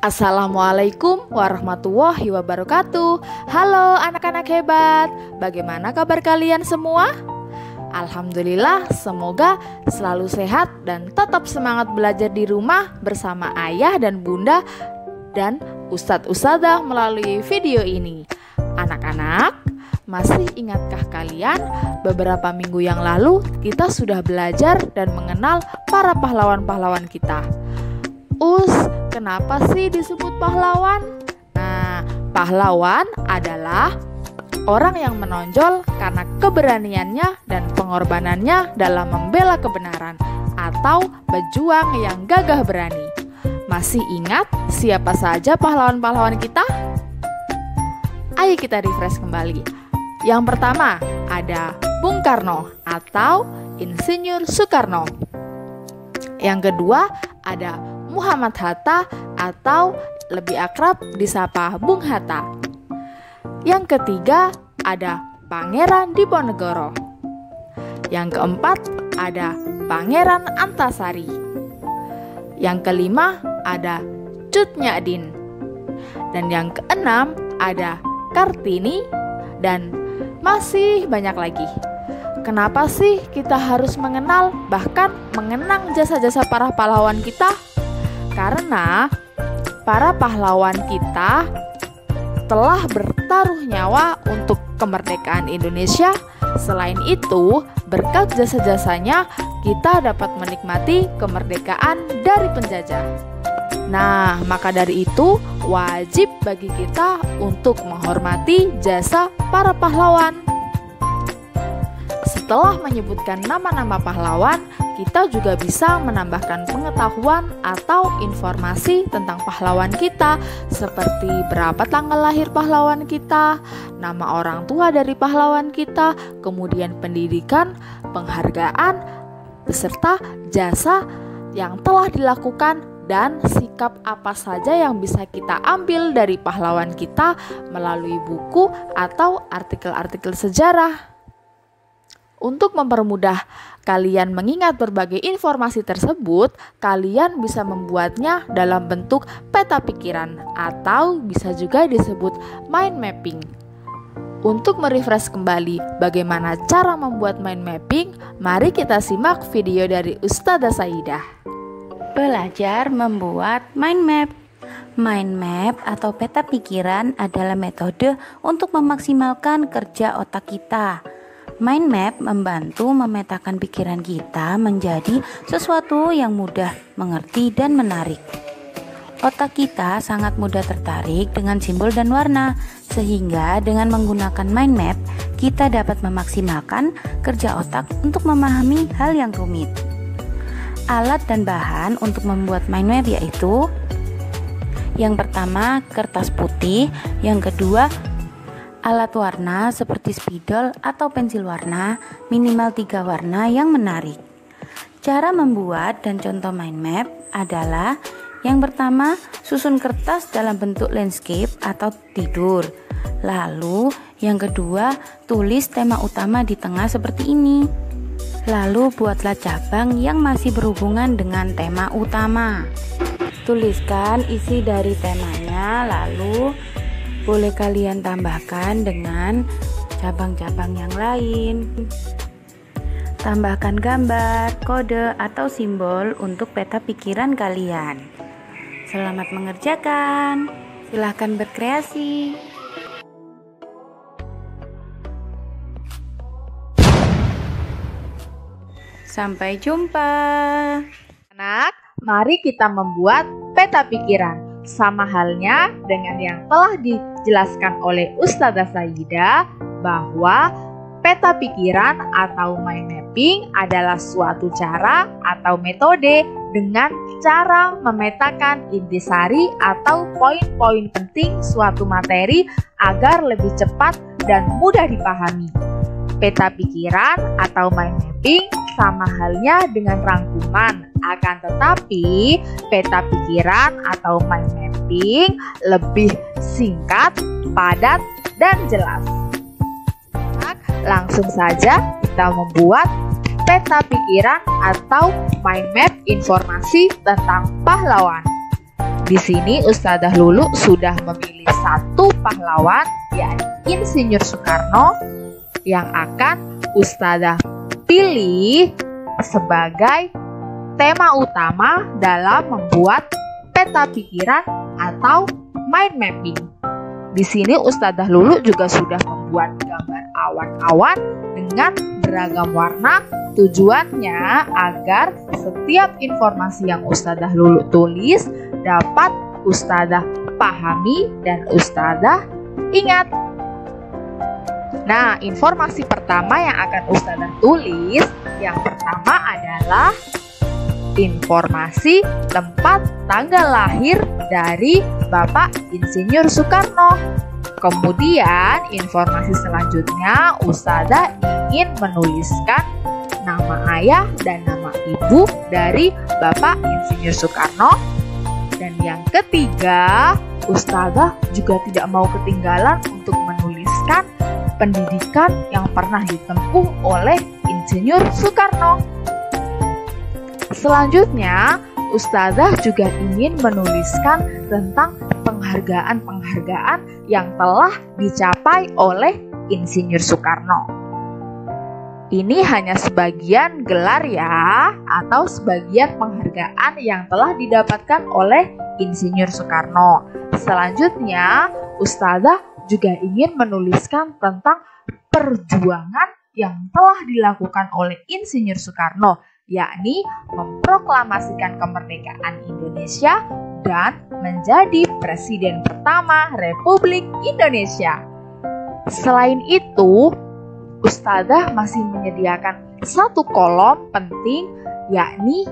Assalamualaikum warahmatullahi wabarakatuh. Halo anak-anak hebat, bagaimana kabar kalian semua? Alhamdulillah, semoga selalu sehat dan tetap semangat belajar di rumah bersama ayah dan bunda dan ustadz-ustadzah melalui video ini. Anak-anak, masih ingatkah kalian beberapa minggu yang lalu kita sudah belajar dan mengenal para pahlawan-pahlawan kita? Kenapa sih disebut pahlawan? Nah, pahlawan adalah orang yang menonjol karena keberaniannya dan pengorbanannya dalam membela kebenaran atau berjuang yang gagah berani. Masih ingat siapa saja pahlawan-pahlawan kita? Ayo kita refresh kembali. Yang pertama ada Bung Karno atau Insinyur Soekarno. Yang kedua ada Muhammad Hatta atau lebih akrab disapa Bung Hatta. Yang ketiga ada Pangeran Diponegoro. Yang keempat ada Pangeran Antasari. Yang kelima ada Cut Nyak-Dien. Dan yang keenam ada Kartini dan masih banyak lagi. Kenapa sih kita harus mengenal bahkan mengenang jasa-jasa para pahlawan kita? Karena para pahlawan kita telah bertaruh nyawa untuk kemerdekaan Indonesia. Selain itu, berkat jasa-jasanya kita dapat menikmati kemerdekaan dari penjajah. Nah, maka dari itu wajib bagi kita untuk menghormati jasa para pahlawan. Setelah menyebutkan nama-nama pahlawan, kita juga bisa menambahkan pengetahuan atau informasi tentang pahlawan kita, seperti berapa tanggal lahir pahlawan kita, nama orang tua dari pahlawan kita, kemudian pendidikan, penghargaan, beserta jasa yang telah dilakukan dan sikap apa saja yang bisa kita ambil dari pahlawan kita melalui buku atau artikel-artikel sejarah. Untuk mempermudah kalian mengingat berbagai informasi tersebut, kalian bisa membuatnya dalam bentuk peta pikiran atau bisa juga disebut mind mapping. Untuk merefresh kembali bagaimana cara membuat mind mapping, mari kita simak video dari Ustadzah Saidah. Belajar membuat mind map. Mind map atau peta pikiran adalah metode untuk memaksimalkan kerja otak kita. Mind map membantu memetakan pikiran kita menjadi sesuatu yang mudah mengerti dan menarik. Otak kita sangat mudah tertarik dengan simbol dan warna, sehingga dengan menggunakan mind map, kita dapat memaksimalkan kerja otak untuk memahami hal yang rumit. Alat dan bahan untuk membuat mind map yaitu: yang pertama, kertas putih. Yang kedua, alat warna seperti spidol atau pensil warna, minimal 3 warna yang menarik. Cara membuat dan contoh mind map adalah: yang pertama, susun kertas dalam bentuk landscape atau tidur. Lalu, yang kedua, tulis tema utama di tengah seperti ini. Lalu, buatlah cabang yang masih berhubungan dengan tema utama. Tuliskan isi dari temanya, lalu boleh kalian tambahkan dengan cabang-cabang yang lain. Tambahkan gambar, kode, atau simbol untuk peta pikiran kalian. Selamat mengerjakan. Silahkan berkreasi. Sampai jumpa. Anak, mari kita membuat peta pikiran. Sama halnya dengan yang telah dijelaskan oleh Ustadzah Saidah, bahwa peta pikiran atau mind mapping adalah suatu cara atau metode dengan cara memetakan intisari atau poin-poin penting suatu materi agar lebih cepat dan mudah dipahami. Peta pikiran atau mind mapping sama halnya dengan rangkuman, akan tetapi peta pikiran atau mind mapping lebih singkat, padat, dan jelas. Langsung saja kita membuat peta pikiran atau mind map informasi tentang pahlawan. Di sini Ustadzah Lulu sudah memilih satu pahlawan, yaitu Insinyur Soekarno, yang akan Ustadzah pilih sebagai tema utama dalam membuat peta pikiran atau mind mapping. Di sini Ustadzah Lulu juga sudah membuat gambar awan-awan dengan beragam warna. Tujuannya agar setiap informasi yang Ustadzah Lulu tulis dapat Ustadzah pahami dan Ustadzah ingat. Nah, informasi pertama yang akan Ustadzah tulis, yang pertama adalah informasi tempat tanggal lahir dari Bapak Insinyur Soekarno. Kemudian informasi selanjutnya Ustadzah ingin menuliskan nama ayah dan nama ibu dari Bapak Insinyur Soekarno. Dan yang ketiga, Ustadzah juga tidak mau ketinggalan untuk menuliskan pendidikan yang pernah ditempuh oleh Insinyur Soekarno. Selanjutnya, Ustadzah juga ingin menuliskan tentang penghargaan-penghargaan yang telah dicapai oleh Insinyur Soekarno. Ini hanya sebagian gelar ya, atau sebagian penghargaan yang telah didapatkan oleh Insinyur Soekarno. Selanjutnya, Ustadzah juga ingin menuliskan tentang perjuangan yang telah dilakukan oleh Insinyur Soekarno, yakni memproklamasikan kemerdekaan Indonesia dan menjadi Presiden pertama Republik Indonesia. Selain itu, Ustadzah masih menyediakan satu kolom penting, yakni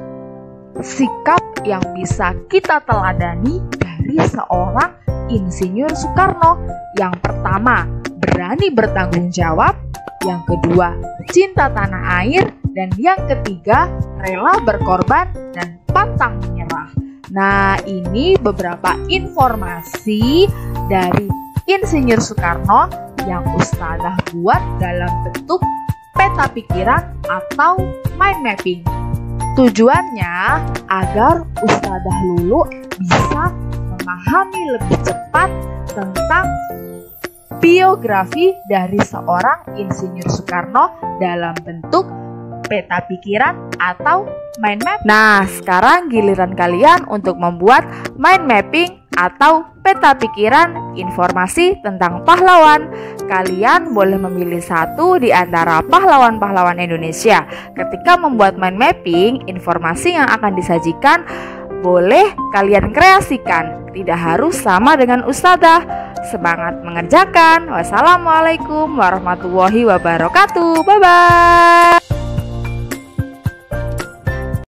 sikap yang bisa kita teladani dari seorang Insinyur Soekarno. Yang pertama, berani bertanggung jawab. Yang kedua, cinta tanah air. Dan yang ketiga, rela berkorban dan pantang menyerah. Nah, ini beberapa informasi dari Insinyur Soekarno yang Ustadzah buat dalam bentuk peta pikiran atau mind mapping. Tujuannya agar Ustadzah Lulu bisa memahami lebih cepat tentang biografi dari seorang Insinyur Soekarno dalam bentuk peta pikiran atau mind map. Nah, sekarang giliran kalian untuk membuat mind mapping atau peta pikiran informasi tentang pahlawan. Kalian boleh memilih satu di antara pahlawan-pahlawan Indonesia. Ketika membuat mind mapping, informasi yang akan disajikan boleh kalian kreasikan, tidak harus sama dengan Ustadzah. Semangat mengerjakan. Wassalamualaikum warahmatullahi wabarakatuh. Bye-bye.